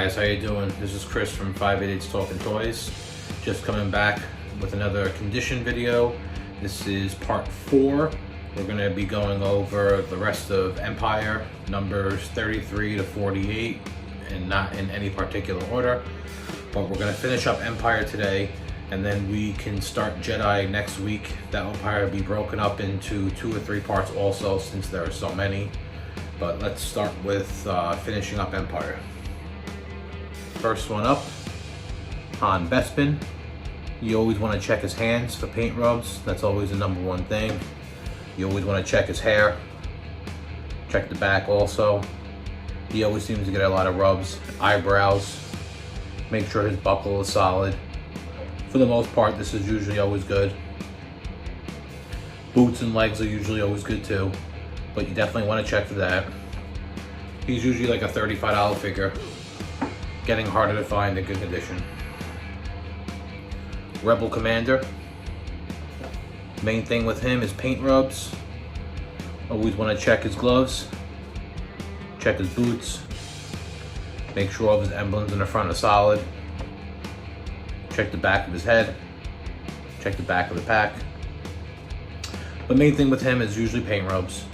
guys, how you doing? This is Chris from 588's Talking Toys. Just coming back with another condition video. This is part 4. We're going to be going over the rest of Empire, numbers 33 to 48, and not in any particular order. But we're going to finish up Empire today, and then we can start Jedi next week. That will probably be broken up into 2 or 3 parts also, since there are so many. But let's start with finishing up Empire. First one up, Han Bespin. You always want to check his hands for paint rubs. That's always the number one thing. You always want to check his hair. Check the back also. He always seems to get a lot of rubs. Eyebrows. Make sure his buckle is solid. For the most part, this is usually always good. Boots and legs are usually always good too, but you definitely want to check for that. He's usually like a $35 figure. Getting harder to find in good condition. Rebel Commander. Main thing with him is paint rubs. Always want to check his gloves. Check his boots. Make sure all of his emblems in the front are solid. Check the back of his head. Check the back of the pack. The main thing with him is usually paint rubs.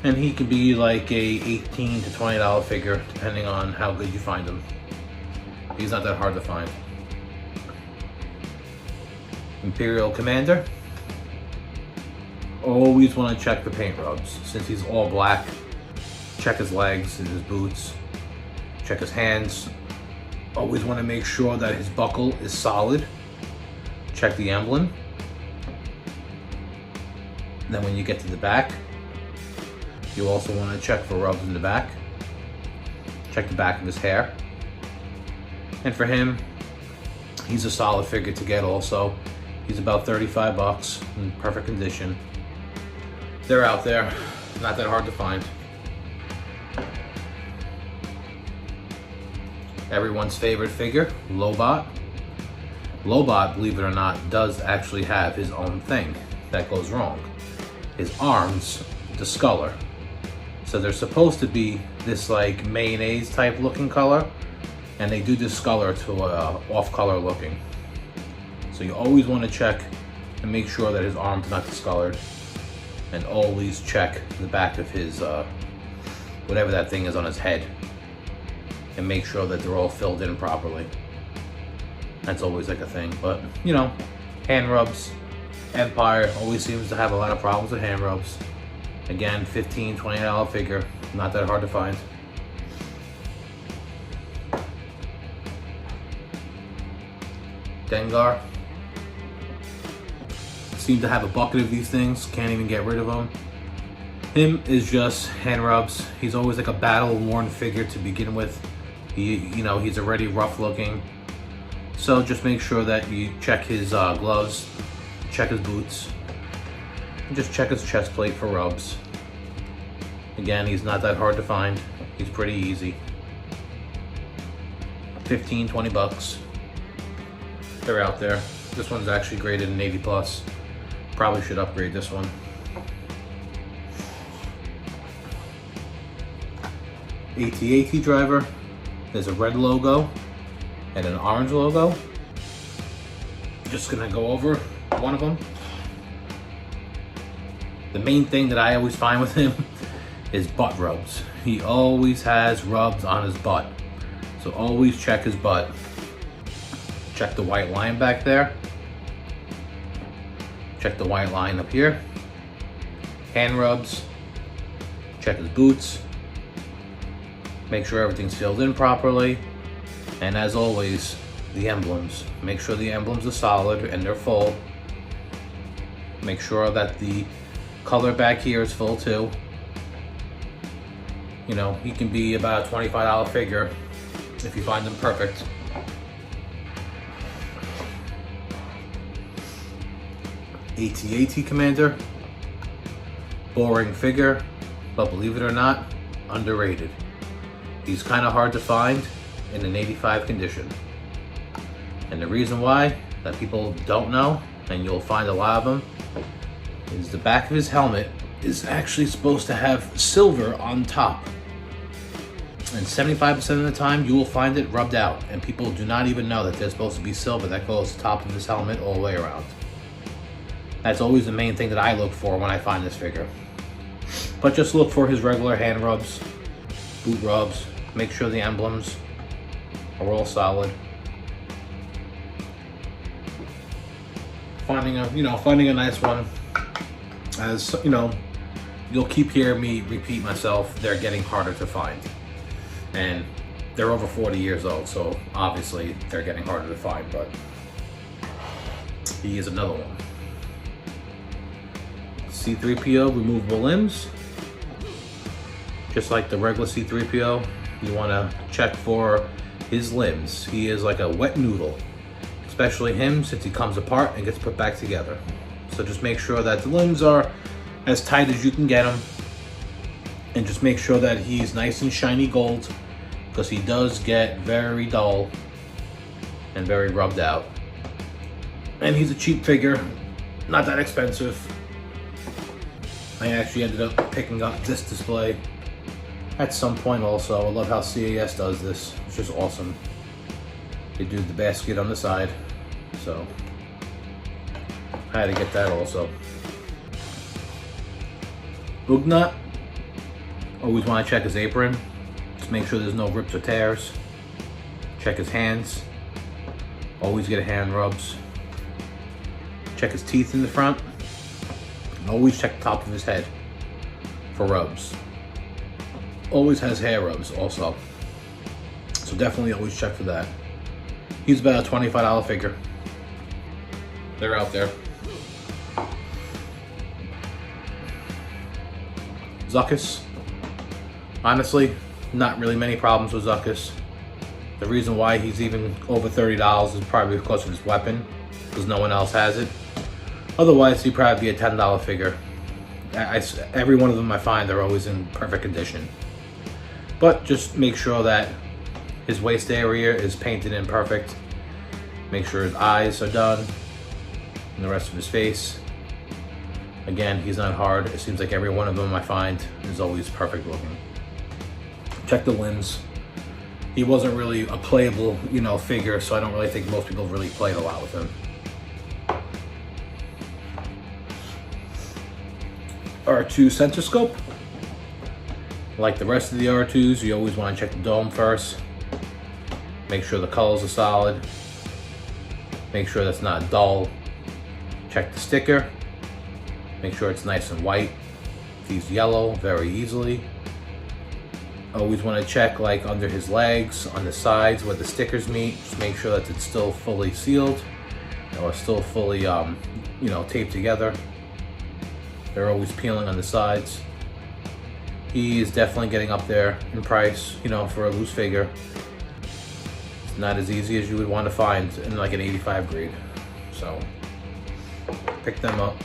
And he can be like a $18 to $20 figure, depending on how good you find him. He's not that hard to find. Imperial Commander. Always want to check the paint rubs. Since he's all black, check his legs and his boots. Check his hands. Always want to make sure that his buckle is solid. Check the emblem. Then when you get to the back, you also want to check for rubs in the back. Check the back of his hair. And for him, he's a solid figure to get also. He's about $35 in perfect condition. They're out there, not that hard to find. Everyone's favorite figure, Lobot. Lobot, believe it or not, does actually have his own thing that goes wrong. His arms discolor. So they're supposed to be this like mayonnaise type looking color, and they do discolor to off color looking. So you always want to check and make sure that his arm's not discolored, and always check the back of his whatever that thing is on his head, and make sure that they're all filled in properly. That's always like a thing. But you know, hand rubs, Empire always seems to have a lot of problems with hand rubs. Again, $15, $20 figure, not that hard to find. Dengar. Seem to have a bucket of these things, can't even get rid of them. Him is just hand rubs. He's always like a battle-worn figure to begin with. He's already rough looking. So just make sure that you check his gloves, check his boots, and just check his chest plate for rubs. Again, he's not that hard to find. He's pretty easy. 15, 20 bucks. They're out there. This one's actually graded an 80 plus. Probably should upgrade this one. AT-AT driver. There's a red logo and an orange logo. Just gonna go over one of them. The main thing that I always find with him is butt rubs. He always has rubs on his butt. So always check his butt. Check the white line back there. Check the white line up here. Hand rubs. Check his boots. Make sure everything's filled in properly. And as always, the emblems. Make sure the emblems are solid and they're full. Make sure that the color back here is full too. You know, he can be about a $25 figure if you find them perfect. AT-AT Commander. Boring figure, but believe it or not, underrated. He's kind of hard to find in an 85 condition. And the reason why that people don't know, and you'll find a lot of them, is the back of his helmet is actually supposed to have silver on top. And 75% of the time, you will find it rubbed out. And people do not even know that there's supposed to be silver that goes top of this helmet all the way around. That's always the main thing that I look for when I find this figure. But just look for his regular hand rubs, boot rubs. Make sure the emblems are all solid. Finding a nice one, as you know, you'll keep hearing me repeat myself, they're getting harder to find. And they're over 40 years old, so obviously they're getting harder to find, but he is another one. C-3PO removable limbs. Just like the regular C-3PO, you want to check for his limbs. He is like a wet noodle, especially him, since he comes apart and gets put back together. So just make sure that the limbs are as tight as you can get them, and just make sure that he's nice and shiny gold, because he does get very dull and very rubbed out. And he's a cheap figure, not that expensive. I actually ended up picking up this display at some point also. I love how CAS does this. It's just awesome. They do the basket on the side, so I had to get that also. Ugnut, always want to check his apron. Just make sure there's no rips or tears. Check his hands. Always get a hand rubs. Check his teeth in the front. And always check the top of his head for rubs. Always has hair rubs also. So definitely always check for that. He's about a $25 figure. They're out there. Zuckuss. Honestly, not really many problems with Zuckuss. The reason why he's even over $30 is probably because of his weapon, because no one else has it. Otherwise, he'd probably be a $10 figure. Every one of them I find, they're always in perfect condition. But just make sure that his waist area is painted in perfect. Make sure his eyes are done, and the rest of his face. Again, he's not hard. It seems like every one of them I find is always perfect looking. Check the limbs. He wasn't really a playable, figure, so I don't really think most people really played a lot with him. R2 center scope. Like the rest of the R2s, you always want to check the dome first. Make sure the colors are solid. Make sure that's not dull. Check the sticker. Make sure it's nice and white. If he's yellow, very easily. Always want to check like under his legs, on the sides where the stickers meet. Just make sure that it's still fully sealed or still fully, taped together. They're always peeling on the sides. He is definitely getting up there in price, for a loose figure. It's not as easy as you would want to find in like an 85 grade. So, pick them up.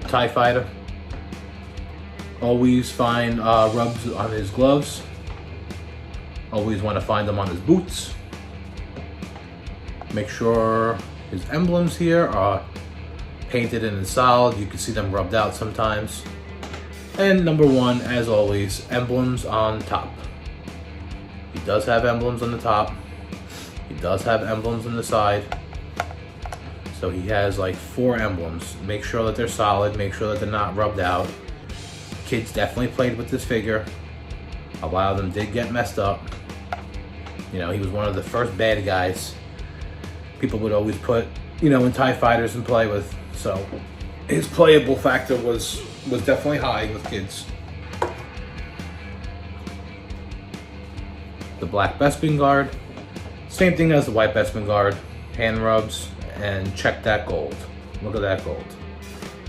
TIE Fighter. Always find rubs on his gloves. Always want to find them on his boots. Make sure his emblems here are painted and solid. You can see them rubbed out sometimes. And number one, as always, emblems on top. He does have emblems on the top. He does have emblems on the side. So he has like 4 emblems. Make sure that they're solid. Make sure that they're not rubbed out. Kids definitely played with this figure. A lot of them did get messed up. He was one of the first bad guys people would always put, in TIE Fighters and play with. So his playable factor was definitely high with kids. The black Bespin guard. Same thing as the white Bespin guard. Hand rubs and check that gold. Look at that gold.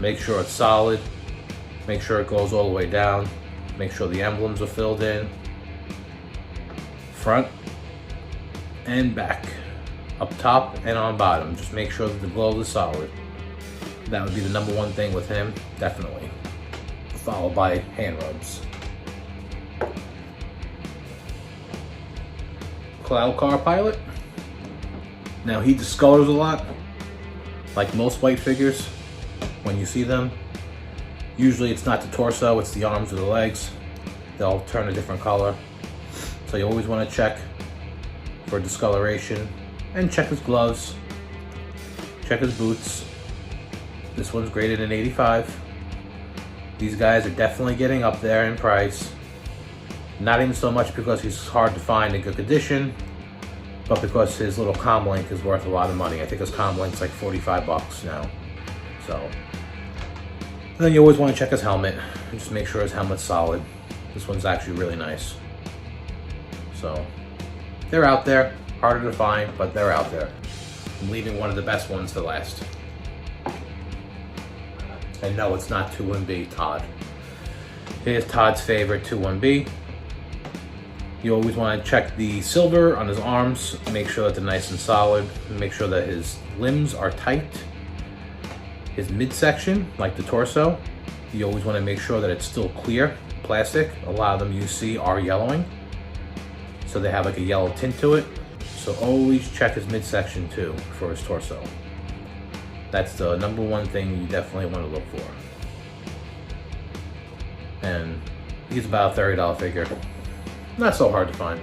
Make sure it's solid. Make sure it goes all the way down. Make sure the emblems are filled in. Front and back. Up top and on bottom. Just make sure that the gold is solid. That would be the number one thing with him, definitely. Followed by hand rubs. Cloud Car Pilot. Now he discolors a lot. Like most white figures, when you see them, Usually it's not the torso, it's the arms or the legs. They'll turn a different color. So you always want to check for discoloration, and check his gloves, check his boots. This one's graded an 85. These guys are definitely getting up there in price. Not even so much because he's hard to find in good condition, but because his little comm link is worth a lot of money. I think his comm link's like 45 bucks now. So, and then you always want to check his helmet. Just make sure his helmet's solid. This one's actually really nice. So, they're out there. Harder to find, but they're out there. I'm leaving one of the best ones to last. And no, it's not 2-1B Todd. Here's Todd's favorite 2-1B. You always want to check the silver on his arms, make sure that they're nice and solid, make sure that his limbs are tight. His midsection, like the torso, you always want to make sure that it's still clear, plastic. A lot of them you see are yellowing, so they have like a yellow tint to it. So always check his midsection too for his torso. That's the number one thing you definitely want to look for. And he's about a $30 figure. Not so hard to find,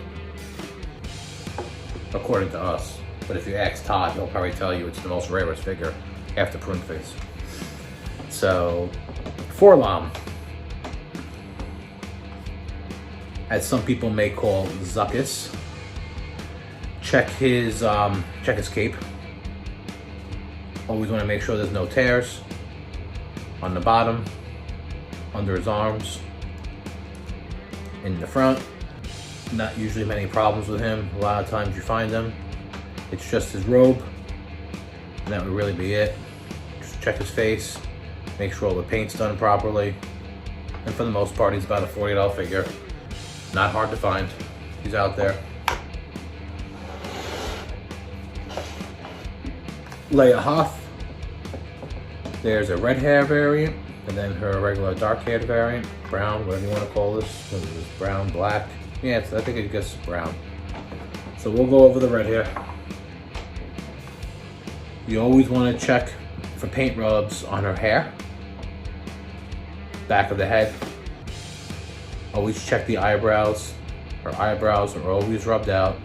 according to us. But if you ask Todd, he'll probably tell you it's the most rarest figure after Prune Face. So, Forlom, as some people may call Zuckus. Check his cape. Always want to make sure there's no tears on the bottom, under his arms, in the front. Not usually many problems with him. A lot of times you find them. It's just his robe, and that would really be it. Just check his face, make sure all the paint's done properly. And for the most part, he's about a $40 figure. Not hard to find. He's out there. Leia Hoth. There's a red hair variant, and then her regular dark haired variant, brown, whatever you want to call this. What is this, brown, black? Yeah, I think it gets brown. So we'll go over the red hair. You always want to check for paint rubs on her hair, back of the head. Always check the eyebrows. Her eyebrows are always rubbed out.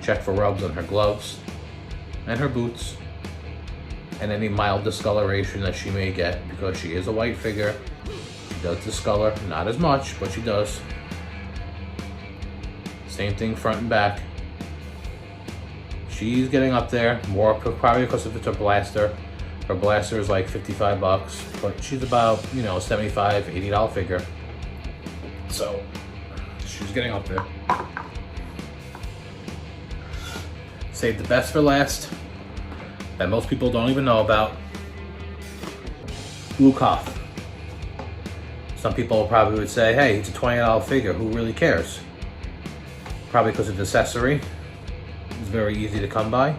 Check for rubs on her gloves and her boots, and any mild discoloration that she may get, because she is a white figure. She does discolor, not as much, but she does. Same thing front and back. She's getting up there, more probably because if it's a blaster. Her blaster is like 55 bucks, but she's about, you know, $75, $80 figure. So she's getting up there. Save the best for last, that most people don't even know about. Hoth. Some people probably would say, hey, it's a $20 figure, who really cares? Probably because of the accessory. It's very easy to come by.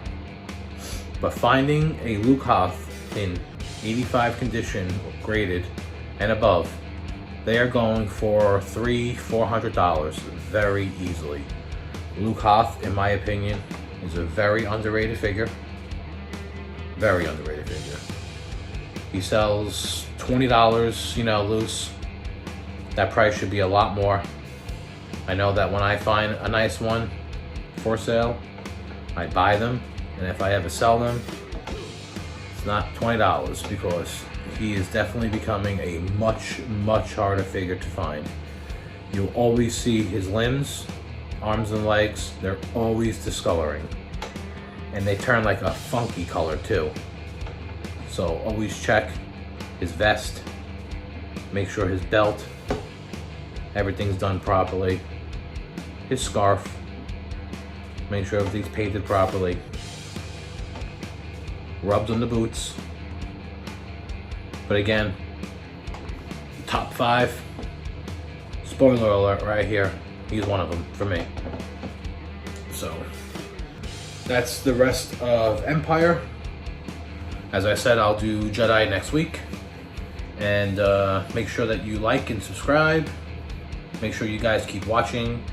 But finding a Hoth in 85 condition, graded and above, they are going for $300-$400 very easily. Hoth, in my opinion, is a very underrated figure. Very underrated figure. He sells $20, you know, loose. That price should be a lot more. I know that when I find a nice one for sale, I buy them, and if I ever sell them, it's not $20, because he is definitely becoming a much, much harder figure to find. You'll always see his limbs, arms and legs, they're always discoloring. And they turn like a funky color too. So always check his vest, make sure his belt, everything's done properly. His scarf, make sure everything's painted properly. Rubs on the boots. But again, top 5, spoiler alert right here, he's one of them for me. So that's the rest of Empire. As I said, I'll do Jedi next week. And make sure that you like and subscribe. Make sure you guys keep watching.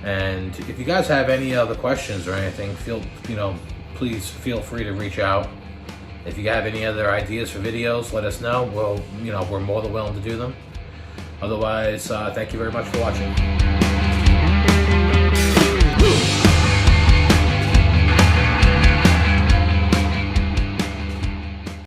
And if you guys have any other questions or anything, please feel free to reach out. If you have any other ideas for videos, let us know. We're more than willing to do them. Otherwise, thank you very much for watching.